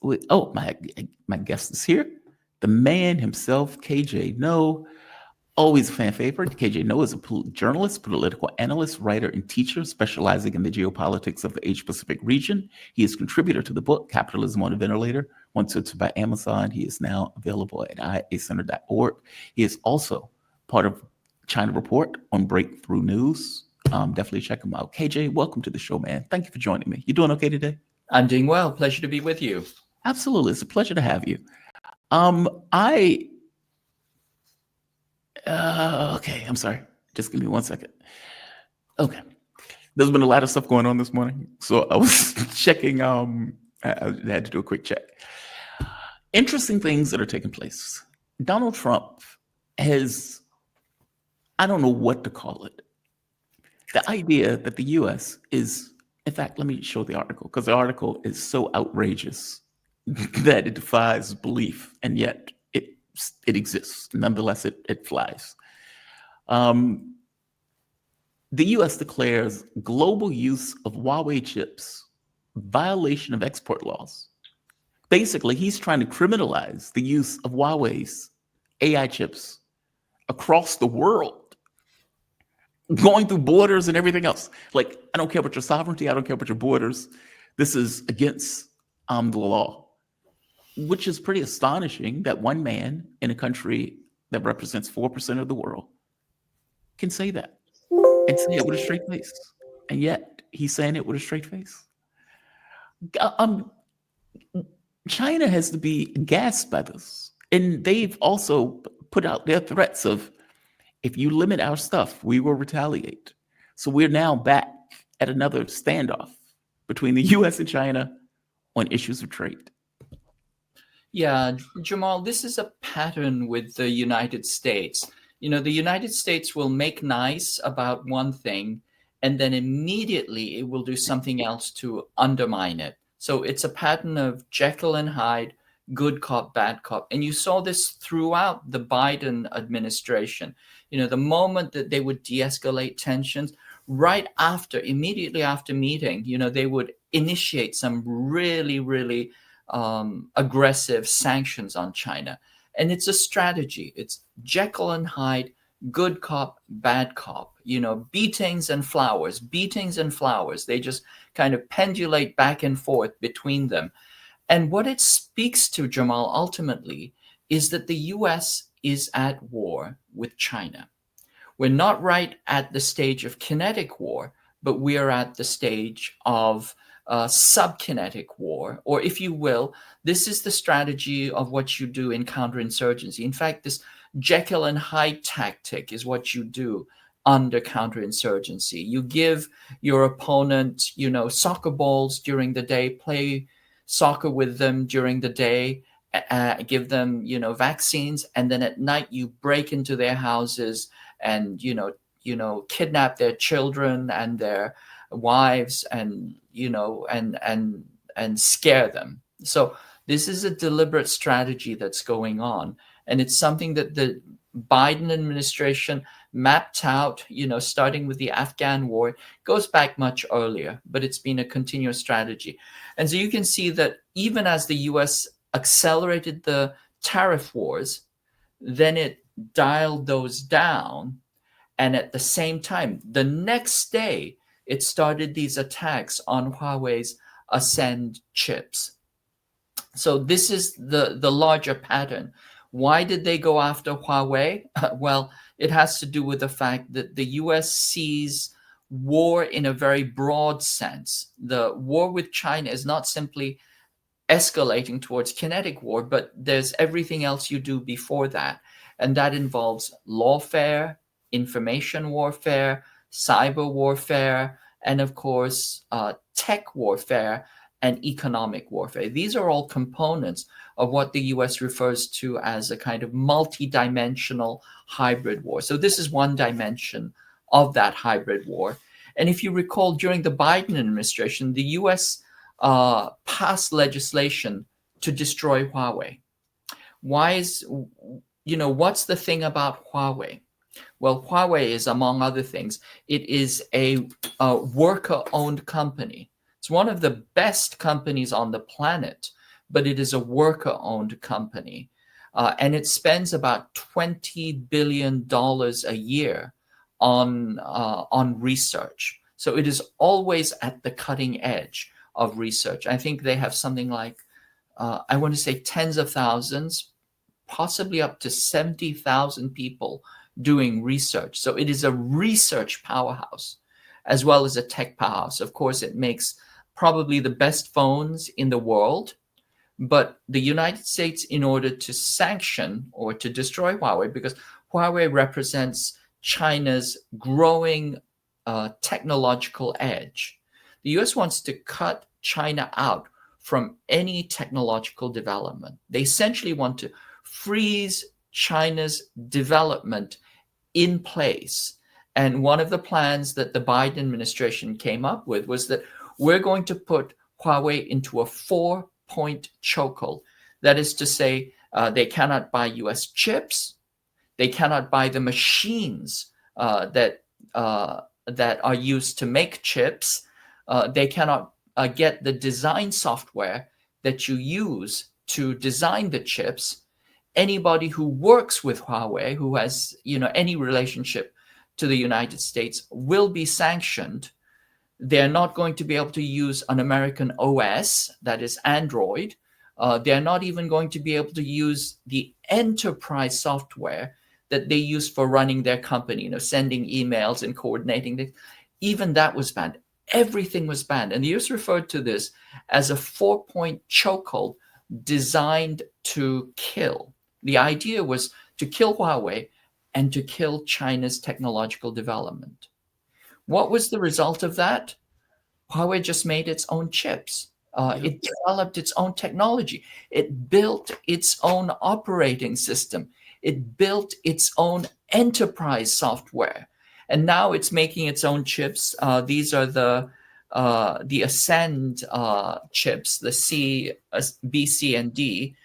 My guest is here. The man himself, KJ No, always a fan favorite. KJ No is a journalist, political analyst, writer, and teacher specializing in the geopolitics of the Asia Pacific region. He is contributor to the book Capitalism on a Ventilator, once it's by Amazon. He is now available at iacenter.org. He is also part of China Report on Breakthrough News. Definitely check him out. KJ, welcome to the show, man. Thank you for joining me. You doing okay today? I'm doing well. Pleasure to be with you. Absolutely. It's a pleasure to have you. Okay, I'm sorry. Just give me 1 second. Okay. There's been a lot of stuff going on this morning. So I was checking, I had to do a quick check. Interesting things that are taking place. Donald Trump has, I don't know what to call it. The idea that the U.S. is, in fact, let me show the article, because the article is so outrageous that it defies belief, and yet it exists. Nonetheless, it flies. The U.S. declares global use of Huawei chips violation of export laws. Basically, he's trying to criminalize the use of Huawei's AI chips across the world, going through borders and everything else. Like, I don't care about your sovereignty. I don't care about your borders. This is against the law, which is pretty astonishing that one man in a country that represents 4% of the world can say that and say it with a straight face. And yet he's saying it with a straight face. China has to be aghast by this. And they've also put out their threats of, if you limit our stuff, we will retaliate. So we're now back at another standoff between the US and China on issues of trade. Yeah, Jamal, this is a pattern with the United States. You know, the United States will make nice about one thing, and then immediately it will do something else to undermine it. So it's a pattern of Jekyll and Hyde, good cop, bad cop. And you saw this throughout the Biden administration. You know, the moment that they would de-escalate tensions, right after, immediately after meeting, you know, they would initiate some really, really aggressive sanctions on China. And it's a strategy. It's Jekyll and Hyde, good cop, bad cop, you know, beatings and flowers. They just kind of pendulate back and forth between them. And what it speaks to, Jamal, ultimately, is that the US is at war with China. We're not right at the stage of kinetic war, but we are at the stage of subkinetic war, or if you will, this is the strategy of what you do in counterinsurgency. In fact, this Jekyll and Hyde tactic is what you do under counterinsurgency. You give your opponent, you know, soccer balls during the day, play soccer with them during the day, give them, you know, vaccines, and then at night you break into their houses and, you know, kidnap their children and their wives and, you know, and scare them. So this is a deliberate strategy that's going on. And it's something that the Biden administration mapped out, you know, starting with the Afghan war. It goes back much earlier, but it's been a continuous strategy. And so you can see that even as the US accelerated the tariff wars, then it dialed those down. And at the same time, the next day, it started these attacks on Huawei's Ascend chips. So this is the larger pattern. Why did they go after Huawei? Well, it has to do with the fact that the US sees war in a very broad sense. The war with China is not simply escalating towards kinetic war, but there's everything else you do before that. And that involves lawfare, information warfare, cyber warfare, and of course, tech warfare and economic warfare. These are all components of what the US refers to as a kind of multi-dimensional hybrid war. So this is one dimension of that hybrid war. And if you recall, during the Biden administration, the US passed legislation to destroy Huawei. Why is, you know, what's the thing about Huawei? Well, Huawei is, among other things, it is a worker-owned company. It's one of the best companies on the planet, but it is a worker-owned company. And it spends about $20 billion a year on research. So it is always at the cutting edge of research. I think they have something like, I want to say tens of thousands, possibly up to 70,000 people doing research. So it is a research powerhouse as well as a tech powerhouse. Of course, it makes probably the best phones in the world. But the United States, in order to sanction or to destroy Huawei, because Huawei represents China's growing technological edge, the US wants to cut China out from any technological development. They essentially want to freeze China's development in place. And one of the plans that the Biden administration came up with was that we're going to put Huawei into a 4-point chokehold. That is to say, they cannot buy US chips, they cannot buy the machines that are used to make chips, they cannot get the design software that you use to design the chips. Anybody who works with Huawei, who has any relationship to the United States, will be sanctioned. They're not going to be able to use an American OS, that is Android. They're not even going to be able to use the enterprise software that they use for running their company, sending emails and coordinating things. Even that was banned. Everything was banned. And the US referred to this as a 4-point chokehold designed to kill. The idea was to kill Huawei and to kill China's technological development. What was the result of that? Huawei just made its own chips. It developed its own technology. It built its own operating system. It built its own enterprise software. And now it's making its own chips. These are the Ascend chips, the C, B, C, and D.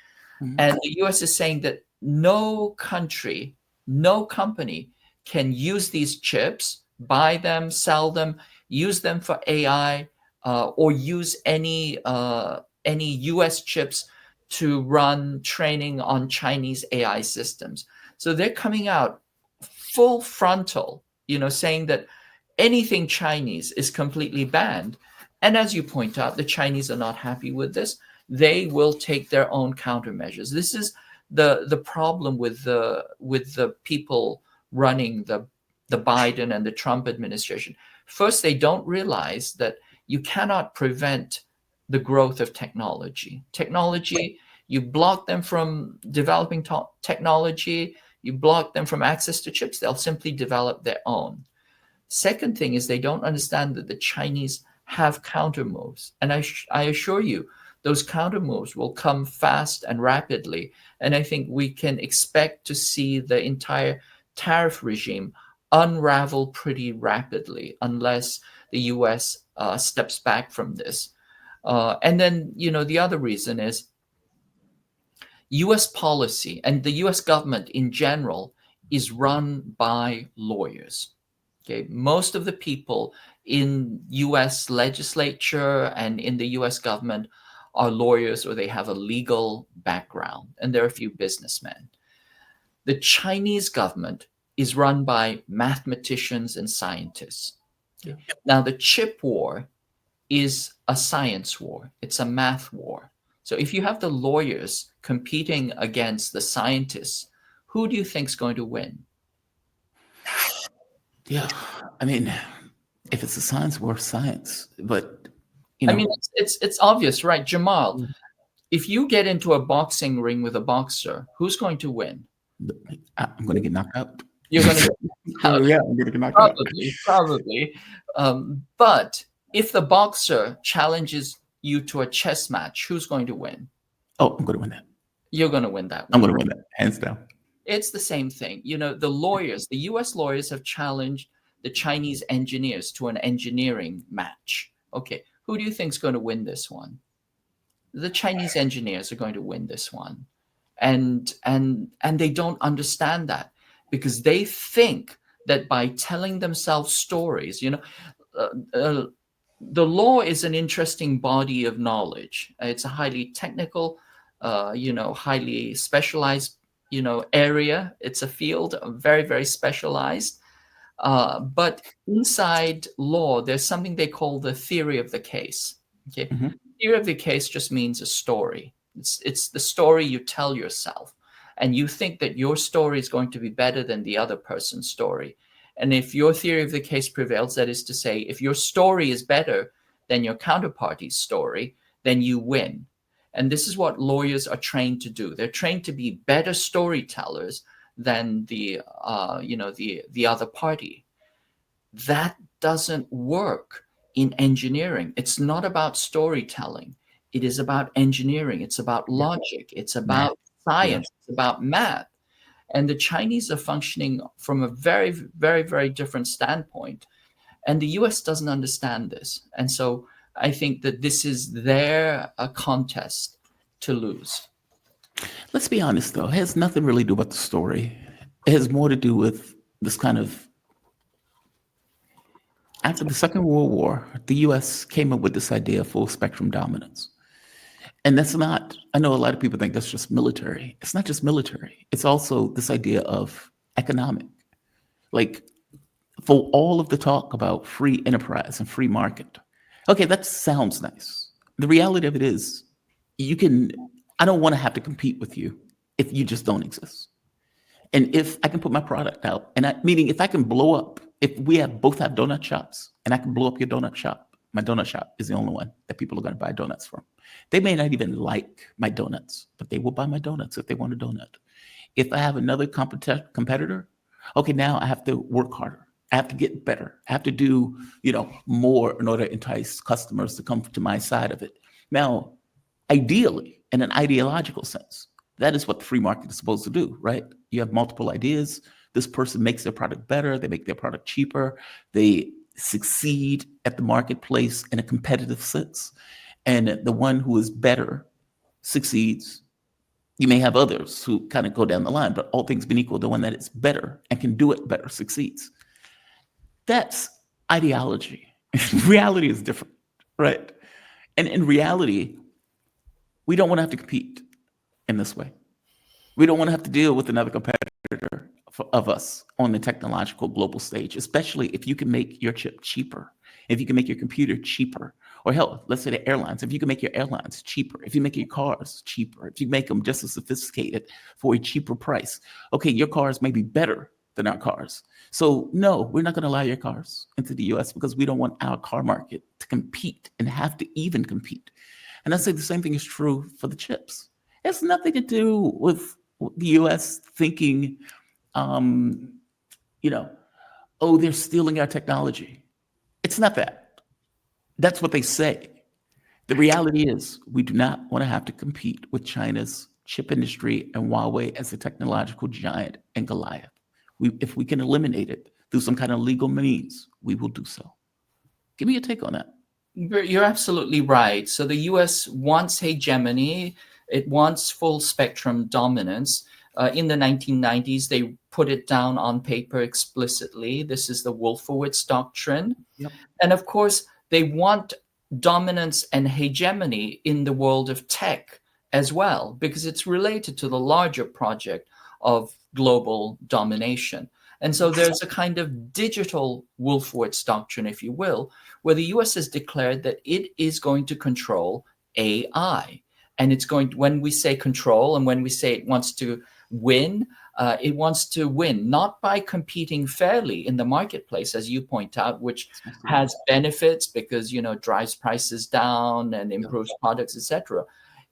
Mm-hmm. And the US is saying that no country, no company can use these chips, buy them, sell them, use them for AI, or use any US chips to run training on Chinese AI systems. So they're coming out full frontal, saying that anything Chinese is completely banned. And as you point out, the Chinese are not happy with this. They will take their own countermeasures. This is the problem with the people running the Biden and the Trump administration. First, they don't realize that you cannot prevent the growth of technology. You block them from developing technology, you block them from access to chips, they'll simply develop their own. Second thing is they don't understand that the Chinese have counter moves. And I assure you, those counter moves will come fast and rapidly. And I think we can expect to see the entire tariff regime unravel pretty rapidly unless the US steps back from this. And then, the other reason is US policy and the US government in general is run by lawyers. Okay, most of the people in US legislature and in the US government are lawyers or they have a legal background, and there are a few businessmen. The Chinese government is run by mathematicians and scientists. Yeah. Now, the chip war is a science war. It's a math war. So if you have the lawyers competing against the scientists, who do you think is going to win? Yeah, I mean, if it's a science war, science. But I mean, it's obvious, right, Jamal? If you get into a boxing ring with a boxer, who's going to win? I'm going to get knocked out. You're going to get knocked out. Yeah, I'm going to get knocked Probably. But if the boxer challenges you to a chess match, who's going to win? Oh, I'm going to win that. You're going to win that. I'm going to win that, hands down. It's the same thing. The lawyers, the US lawyers have challenged the Chinese engineers to an engineering match. Okay, who do you think is going to win this one? The Chinese engineers are going to win this one. And they don't understand that because they think that by telling themselves stories, the law is an interesting body of knowledge. It's a highly technical, highly specialized, area. It's a field, very, very specialized. But inside law, there's something they call the theory of the case. Okay, Mhm. theory of the case just means a story. It's the story you tell yourself, and you think that your story is going to be better than the other person's story. And if your theory of the case prevails, that is to say, if your story is better than your counterparty's story, then you win. And this is what lawyers are trained to do. They're trained to be better storytellers than the other party. That doesn't work in engineering. It's not about storytelling. It is about engineering. It's about Yeah. logic. It's Math. about Yeah. science. It's about math. And the Chinese are functioning from a very, very, very different standpoint. And the US doesn't understand this. And so I think that this is their contest to lose. Let's be honest, though. It has nothing really to do with the story. It has more to do with this kind of. After the Second World War, the US came up with this idea of full spectrum dominance. And that's not, I know a lot of people think that's just military. It's not just military, it's also this idea of economic. Like, for all of the talk about free enterprise and free market, okay, that sounds nice. The reality of it is, I don't want to have to compete with you if you just don't exist. And if I can put my product out, meaning if I can blow up, if both have donut shops and I can blow up your donut shop, my donut shop is the only one that people are going to buy donuts from. They may not even like my donuts, but they will buy my donuts if they want a donut. If I have another competitor, okay, now I have to work harder. I have to get better. I have to do, more in order to entice customers to come to my side of it. Now, ideally, in an ideological sense, that is what the free market is supposed to do, right? You have multiple ideas. This person makes their product better. They make their product cheaper. They succeed at the marketplace in a competitive sense. And the one who is better succeeds. You may have others who kind of go down the line, but all things being equal, the one that is better and can do it better succeeds. That's ideology. Reality is different, right? And in reality, we don't want to have to compete in this way. We don't want to have to deal with another competitor of us on the technological global stage, especially if you can make your chip cheaper, if you can make your computer cheaper, or hell, let's say the airlines, if you can make your airlines cheaper, if you make your cars cheaper, if you make them just as sophisticated for a cheaper price, okay, your cars may be better than our cars. So no, we're not going to allow your cars into the US because we don't want our car market to compete and have to even compete. And I say the same thing is true for the chips. It has nothing to do with the US thinking, oh, they're stealing our technology. It's not that. That's what they say. The reality is we do not want to have to compete with China's chip industry and Huawei as a technological giant and Goliath. If we can eliminate it through some kind of legal means, we will do so. Give me your take on that. You're absolutely right. So the US wants hegemony. It wants full spectrum dominance. In the 1990s, they put it down on paper explicitly. This is the Wolfowitz Doctrine. Yep. And of course, they want dominance and hegemony in the world of tech as well, because it's related to the larger project of global domination. And so there's a kind of digital Wolfowitz Doctrine, if you will, where the US has declared that it is going to control AI. And it's going to, when we say control and when we say it wants to win, it wants to win not by competing fairly in the marketplace, as you point out, which has benefits because, drives prices down and improves products, etc.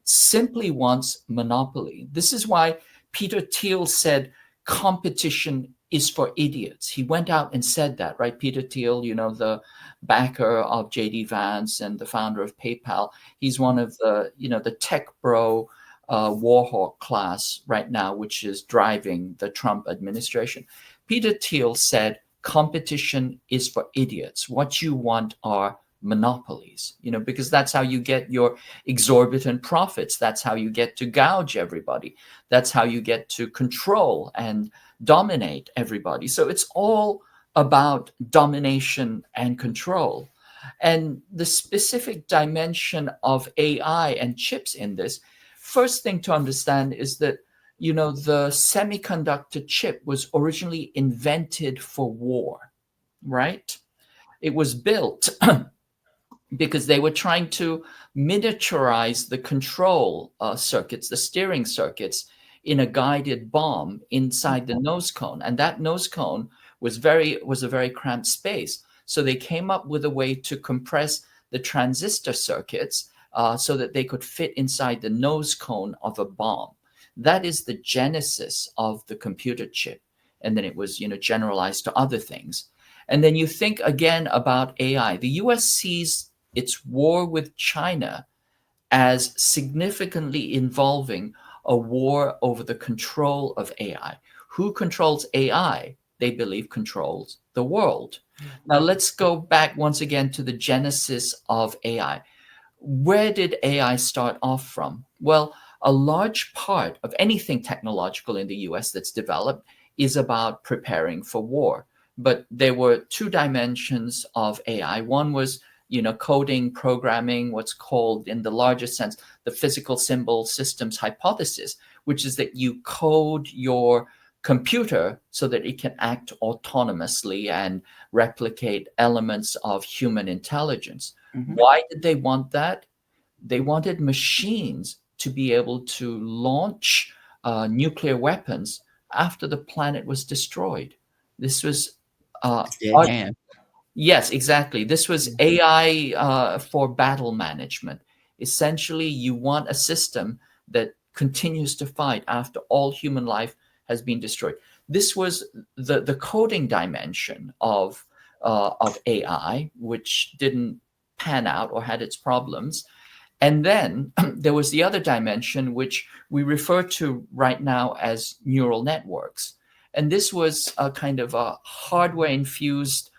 Simply wants monopoly. This is why Peter Thiel said competition is for idiots. He went out and said that, right? Peter Thiel, the backer of JD Vance and the founder of PayPal. He's one of the tech bro warhawk class right now, which is driving the Trump administration. Peter Thiel said competition is for idiots. What you want are monopolies, because that's how you get your exorbitant profits. That's how you get to gouge everybody. That's how you get to control and dominate everybody. So it's all about domination and control. And the specific dimension of AI and chips in this, first thing to understand is that, the semiconductor chip was originally invented for war, right? It was built because they were trying to miniaturize the control circuits, the steering circuits, in a guided bomb inside the nose cone, and that nose cone was a very cramped space. So they came up with a way to compress the transistor circuits so that they could fit inside the nose cone of a bomb. That is the genesis of the computer chip, and then it was generalized to other things. And then you think again about AI. The US sees its war with China as significantly involving a war over the control of AI. Who controls AI? They believe controls the world. Now let's go back once again to the genesis of AI. Where did AI start off from? Well, a large part of anything technological in the US that's developed is about preparing for war. But there were two dimensions of AI. One was coding, programming, what's called in the larger sense, the physical symbol systems hypothesis, which is that you code your computer so that it can act autonomously and replicate elements of human intelligence. Mhm. Why did they want that? They wanted machines to be able to launch nuclear weapons after the planet was destroyed. This was Dead hand. Yes, exactly. This was AI for battle management. Essentially, you want a system that continues to fight after all human life has been destroyed. This was the coding dimension of AI, which didn't pan out or had its problems. And then there was the other dimension, which we refer to right now as neural networks. And this was a kind of a hardware infused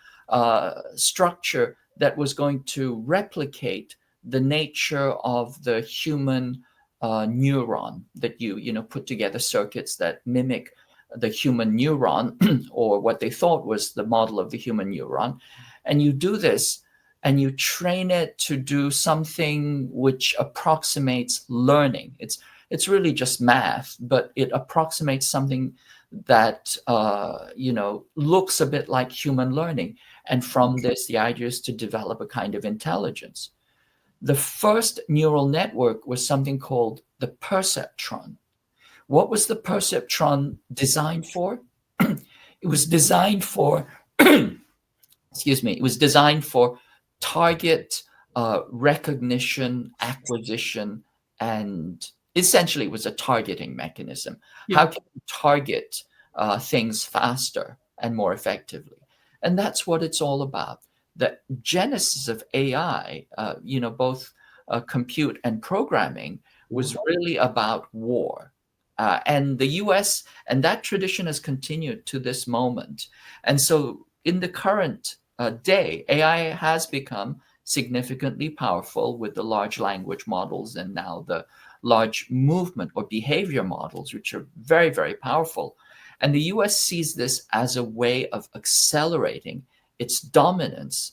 structure that was going to replicate the nature of the human neuron, that you put together circuits that mimic the human neuron or what they thought was the model of the human neuron. And you do this and you train it to do something which approximates learning. It's really just math, but it approximates something that looks a bit like human learning. And from this, the idea is to develop a kind of intelligence. The first neural network was something called the perceptron. What was the perceptron designed for? It was designed for, excuse me, it was designed for target recognition, acquisition, and essentially it was a targeting mechanism. Yeah. How can you target things faster and more effectively? And that's what it's all about. The genesis of AI, both compute and programming, was really about war. And the US, and that tradition has continued to this moment. And so in the current day, AI has become significantly powerful with the large language models and now the large movement or behavior models, which are very, very powerful. And the US sees this as a way of accelerating its dominance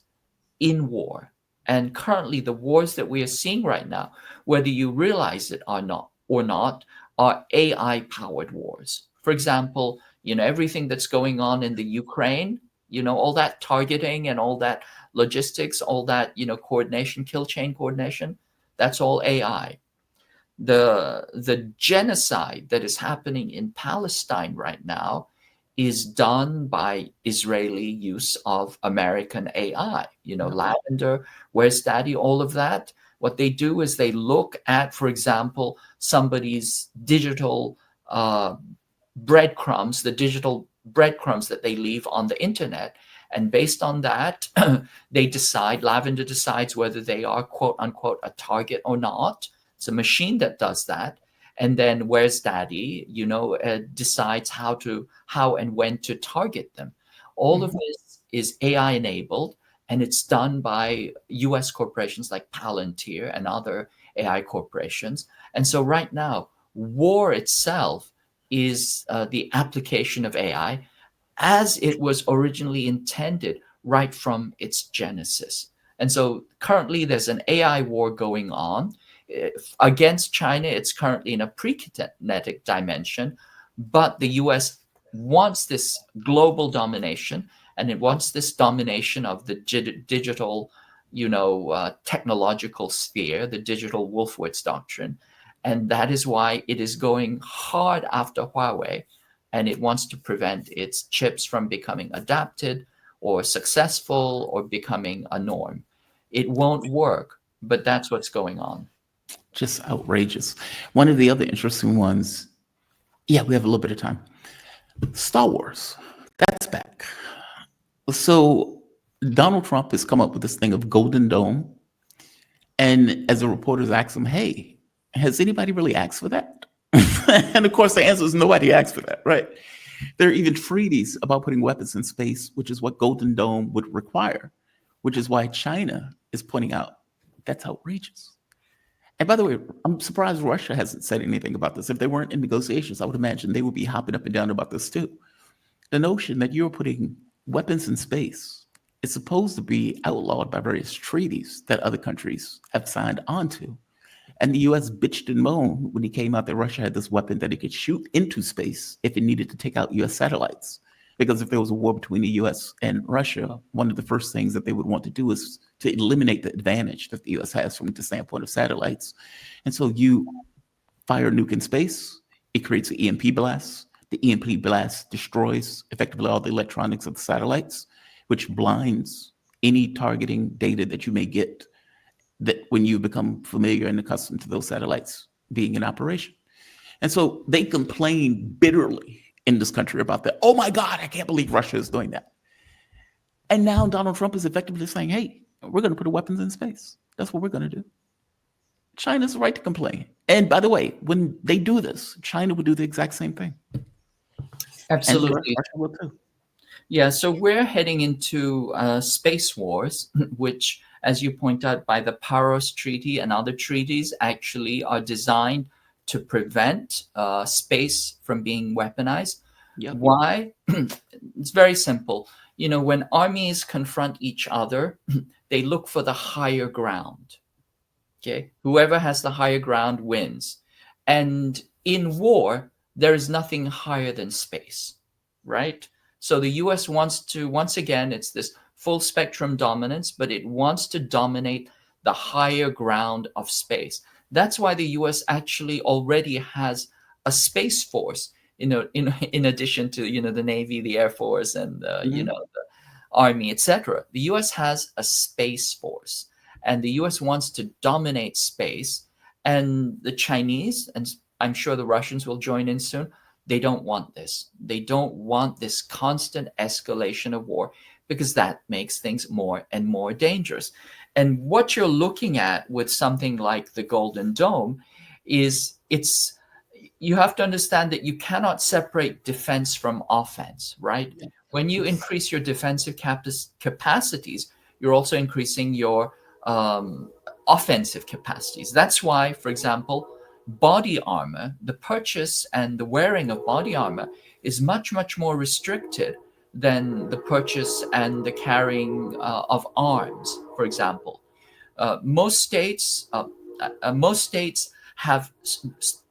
in war. And currently, the wars that we are seeing right now, whether you realize it or not, are AI powered wars. For example, everything that's going on in the Ukraine, all that targeting and all that logistics, all that, coordination, kill chain coordination, that's all AI. The genocide that is happening in Palestine right now is done by Israeli use of American AI. Lavender, Where's Daddy, all of that. What they do is they look at, for example, somebody's digital breadcrumbs, the digital breadcrumbs that they leave on the internet. And based on that, Lavender decides whether they are, quote unquote, a target or not. It's a machine that does that. And then Where's Daddy, decides how and when to target them. All of this is AI enabled, and it's done by US corporations like Palantir and other AI corporations. And so right now, war itself is the application of AI as it was originally intended right from its genesis. And so currently there's an AI war going on. Against China, it's currently in a pre-kinetic dimension, but the US wants this global domination, and it wants this domination of the digital, technological sphere, the digital Wolfowitz Doctrine. And that is why it is going hard after Huawei, and it wants to prevent its chips from becoming adapted or successful or becoming a norm. It won't work, but that's what's going on. Just outrageous. One of the other interesting ones, yeah, we have a little bit of time. Star Wars, that's back. So Donald Trump has come up with this thing of Golden Dome. And as the reporters ask him, hey, has anybody really asked for that? And of course, the answer is nobody asked for that, right? There are even treaties about putting weapons in space, which is what Golden Dome would require, which is why China is pointing out that's outrageous. And by the way, I'm surprised Russia hasn't said anything about this. If they weren't in negotiations, I would imagine they would be hopping up and down about this too. The notion that you're putting weapons in space is supposed to be outlawed by various treaties that other countries have signed onto. And the US bitched and moaned when he came out that Russia had this weapon that it could shoot into space if it needed to take out US satellites. Because if there was a war between the US and Russia, one of the first things that they would want to do is to eliminate the advantage that the US has from the standpoint of satellites. And so you fire a nuke in space, it creates an EMP blast. The EMP blast destroys effectively all the electronics of the satellites, which blinds any targeting data that you may get that when you become familiar and accustomed to those satellites being in operation. And so they complain bitterly in this country about that. Oh my God, I can't believe Russia is doing that. And now Donald Trump is effectively saying, hey, we're going to put weapons in space. That's what we're going to do. China's right to complain. And by the way, when they do this, China would do the exact same thing. Absolutely. Russia will too. Yeah, so we're heading into space wars, which, as you point out, by the Paros Treaty and other treaties, actually are designed to prevent space from being weaponized. Yep. Why? It's very simple. When armies confront each other, they look for the higher ground. Okay, whoever has the higher ground wins. And in war, there is nothing higher than space, right? So the US wants to, once again, it's this full spectrum dominance, but it wants to dominate the higher ground of space. That's why the US actually already has a space force, in addition to, the Navy, the Air Force, and, the Army, etc. The US has a space force, and the US wants to dominate space. And the Chinese, and I'm sure the Russians will join in soon, they don't want this. They don't want this constant escalation of war, because that makes things more and more dangerous. And what you're looking at with something like the Golden Dome is you have to understand that you cannot separate defense from offense, right? When you increase your defensive capacities, you're also increasing your offensive capacities. That's why, for example, body armor, the purchase and the wearing of body armor is much, much more restricted than the purchase and the carrying of arms, for example. Most states have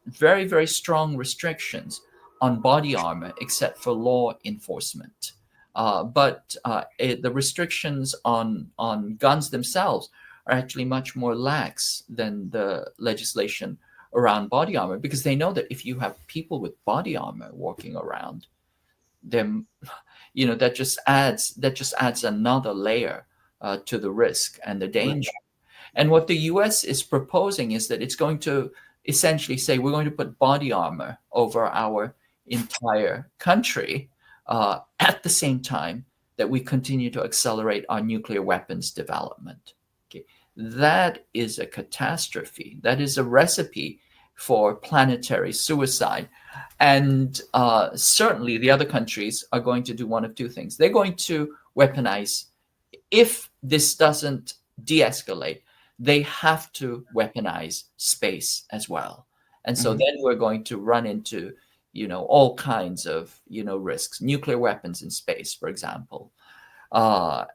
very, very strong restrictions on body armor, except for law enforcement. But the restrictions on guns themselves are actually much more lax than the legislation around body armor, because they know that if you have people with body armor walking around, then that just adds another layer to the risk and the danger. Right. And what the US is proposing is that it's going to essentially say, we're going to put body armor over our entire country at the same time that we continue to accelerate our nuclear weapons development. Okay. That is a catastrophe. That is a recipe for planetary suicide. And certainly the other countries are going to do one of two things. They're going to weaponize. If this doesn't de-escalate, they have to weaponize space as well. And so then we're going to run into, all kinds of, risks, nuclear weapons in space, for example. I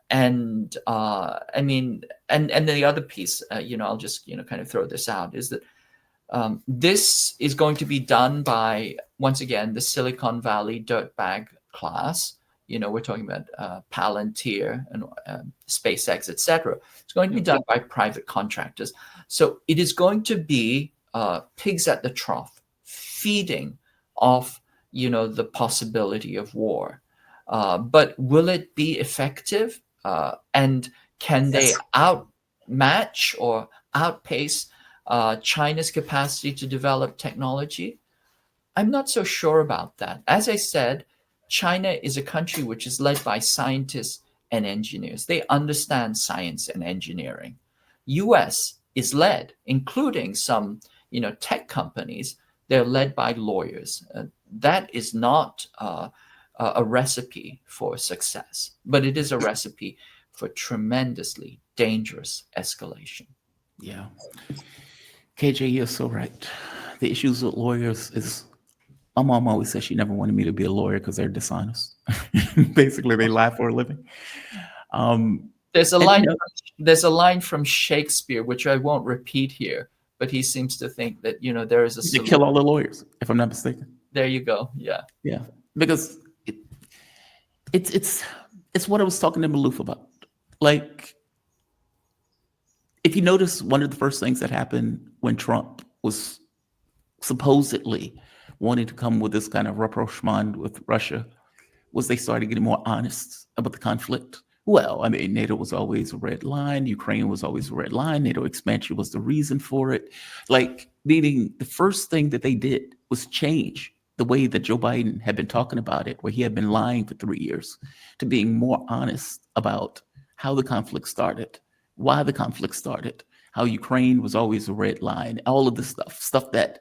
mean, and the other piece, I'll just kind of throw this out, is that this is going to be done by, once again, the Silicon Valley dirtbag class. We're talking about Palantir and SpaceX, etc. It's going to be done by private contractors. So it is going to be pigs at the trough, feeding off, the possibility of war. But will it be effective? And can they outmatch or outpace China's capacity to develop technology? I'm not so sure about that. As I said, China is a country which is led by scientists and engineers. They understand science and engineering. US is led, including some, tech companies, they're led by lawyers. That is not a recipe for success, but it is a recipe for tremendously dangerous escalation. Yeah. KJ, you're so right. The issues with lawyers is, my mom always said she never wanted me to be a lawyer because they're dishonest. Basically, they lie for a living. There's a line. There's a line from Shakespeare, which I won't repeat here, but he seems to think that there is a to kill all the lawyers, if I'm not mistaken. There you go. Yeah. Yeah, because it's what I was talking to Maloof about. Like, if you notice, one of the first things that happened when Trump was supposedly wanting to come with this kind of rapprochement with Russia was they started getting more honest about the conflict. Well, I mean, NATO was always a red line. Ukraine was always a red line. NATO expansion was the reason for it. Like, meaning the first thing that they did was change the way that Joe Biden had been talking about it, where he had been lying for 3 years, to being more honest about how the conflict started, why the conflict started, how Ukraine was always a red line, all of this stuff that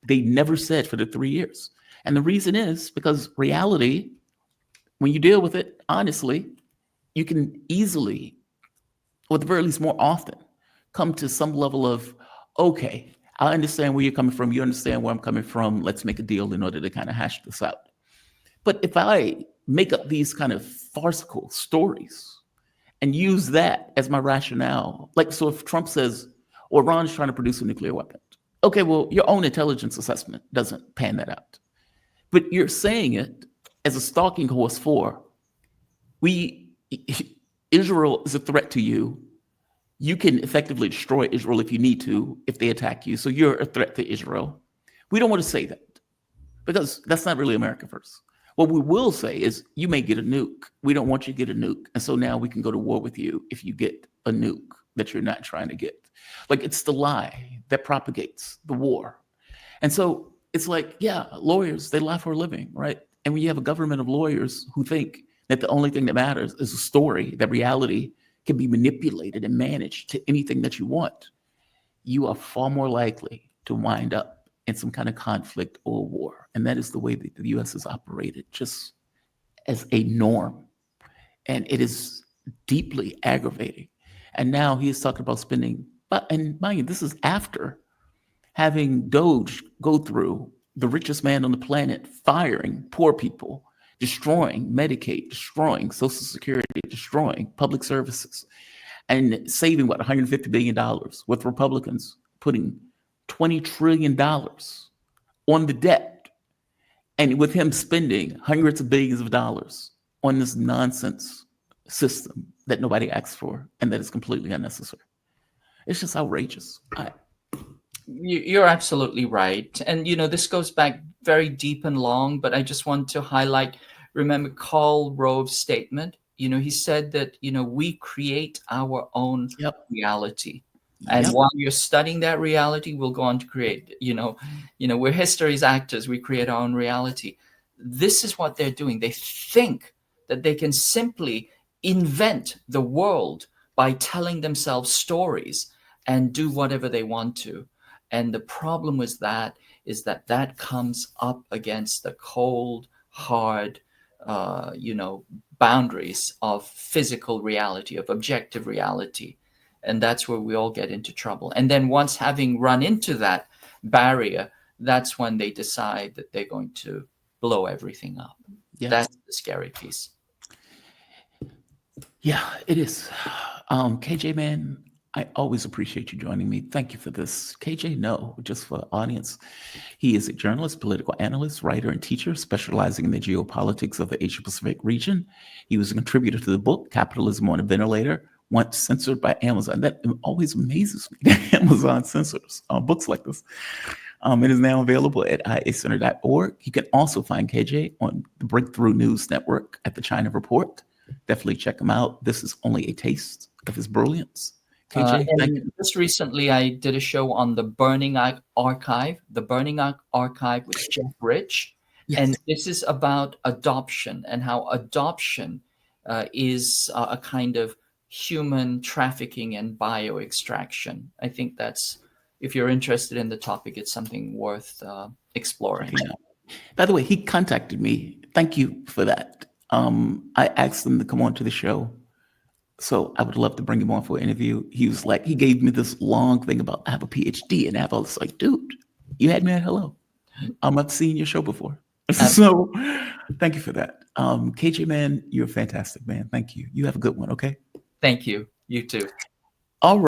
they never said for the 3 years. And the reason is because reality, when you deal with it honestly, you can easily, or at the very least more often, come to some level of, okay, I understand where you're coming from. You understand where I'm coming from. Let's make a deal in order to kind of hash this out. But if I make up these kind of farcical stories and use that as my rationale, like, so if Trump says, or Iran is trying to produce a nuclear weapon, okay, well, your own intelligence assessment doesn't pan that out. But you're saying it as a stalking horse for, Israel is a threat to you. You can effectively destroy Israel if you need to, if they attack you. So you're a threat to Israel. We don't want to say that because that's not really America first. What we will say is you may get a nuke. We don't want you to get a nuke. And so now we can go to war with you if you get a nuke that you're not trying to get. Like, it's the lie that propagates the war. And so it's like, yeah, lawyers, they lie for a living, right? And when you have a government of lawyers who think that the only thing that matters is a story, that reality can be manipulated and managed to anything that you want, you are far more likely to wind up in some kind of conflict or war. And that is the way that the U.S. has operated, just as a norm. And it is deeply aggravating. And now he is talking about spending, and mind you, this is after having Doge go through the richest man on the planet, firing poor people, destroying Medicaid, destroying Social Security, destroying public services, and saving, $150 billion, with Republicans putting $20 trillion on the debt, and with him spending hundreds of billions of dollars on this nonsense system that nobody asked for and that is completely unnecessary. It's just outrageous. You're absolutely right. And, this goes back very deep and long, but I just want to highlight, remember Karl Rove's statement. He said that, we create our own reality. And while you're studying that reality, we'll go on to create, we're history's actors. We create our own reality. This is what they're doing. They think that they can simply invent the world by telling themselves stories and do whatever they want to. And the problem with that is that comes up against the cold, hard, boundaries of physical reality, of objective reality. And that's where we all get into trouble. And then once having run into that barrier, that's when they decide that they're going to blow everything up. Yeah. That's the scary piece. Yeah, it is. KJ, man, I always appreciate you joining me. Thank you for this. KJ, no, just for the audience. He is a journalist, political analyst, writer, and teacher specializing in the geopolitics of the Asia Pacific region. He was a contributor to the book Capitalism on a Ventilator, once censored by Amazon. That always amazes me that Amazon censors books like this. It is now available at iacenter.org. You can also find KJ on the Breakthrough News Network at the China Report. Definitely check him out. This is only a taste of his brilliance. KJ, thank you. And just recently, I did a show on the Archive, the Burning Archive with Jeff Rich. Yes. And this is about adoption and how adoption is a kind of human trafficking and bio extraction. I think that's, if you're interested in the topic, it's something worth exploring. Yeah. By the way, he contacted me. Thank you for that. I asked him to come on to the show. So I would love to bring him on for an interview. He was like, he gave me this long thing about I have a PhD and I have all this, like, dude, you had me at hello. I've seen your show before. So thank you for that. KJ, man, you're fantastic, man. Thank you. You have a good one, okay? Thank you. You too. All right.